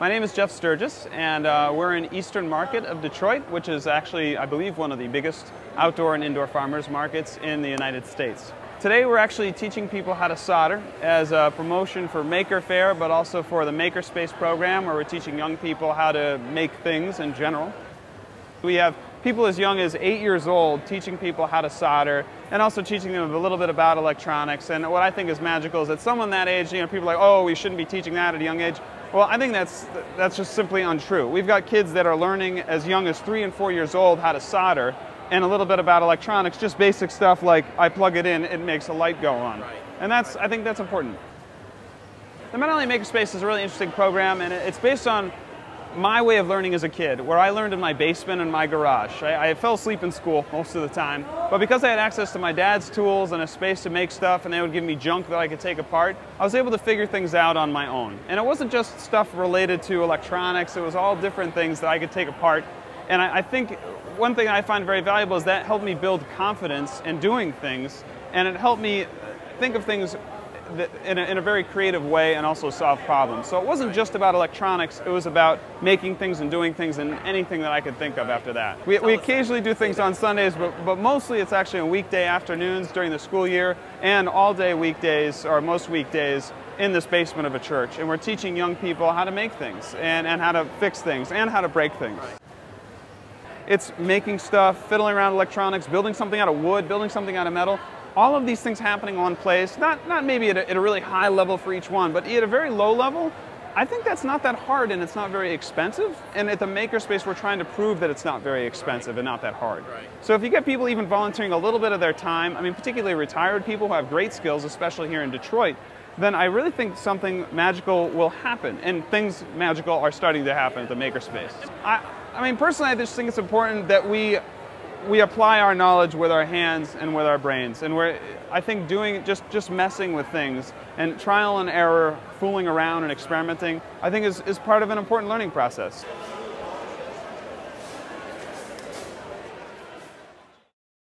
My name is Jeff Sturges, and we're in Eastern Market of Detroit, which is actually, I believe, one of the biggest outdoor and indoor farmers markets in the United States. Today we're actually teaching people how to solder as a promotion for Maker Faire, but also for the Makerspace program, where we're teaching young people how to make things in general. We have people as young as 8 years old teaching people how to solder, and also teaching them a little bit about electronics. And what I think is magical is that someone that age, people are like, oh, we shouldn't be teaching that at a young age. Well, I think that's just simply untrue. We've got kids that are learning as young as 3 and 4 years old how to solder, and a little bit about electronics, just basic stuff like I plug it in, it makes a light go on. Right. And I think that's important. The Elliott Makerspace is a really interesting program, and it's based on my way of learning as a kid, where I learned in my basement and my garage. I fell asleep in school most of the time, but because I had access to my dad's tools and a space to make stuff, and they would give me junk that I could take apart, I was able to figure things out on my own. And it wasn't just stuff related to electronics, it was all different things that I could take apart. And I think one thing I find very valuable is that helped me build confidence in doing things, and it helped me think of things in a very creative way and also solve problems. So it wasn't just about electronics, it was about making things and doing things and anything that I could think of after that. We occasionally do things on Sundays, but mostly it's actually on weekday afternoons during the school year and all day weekdays, or most weekdays, in this basement of a church. And we're teaching young people how to make things and how to fix things and how to break things. It's making stuff, fiddling around electronics, building something out of wood, building something out of metal. All of these things happening on place, not maybe at a really high level for each one, but at a very low level. I think that's not that hard, and it's not very expensive. And at the Makerspace, we're trying to prove that it's not very expensive and not that hard. Right. So if you get people even volunteering a little bit of their time, particularly retired people who have great skills, especially here in Detroit, then I really think something magical will happen. And things magical are starting to happen at the Makerspace. Personally, I just think it's important that we apply our knowledge with our hands and with our brains. And I think doing just messing with things and trial and error, fooling around and experimenting, I think is part of an important learning process.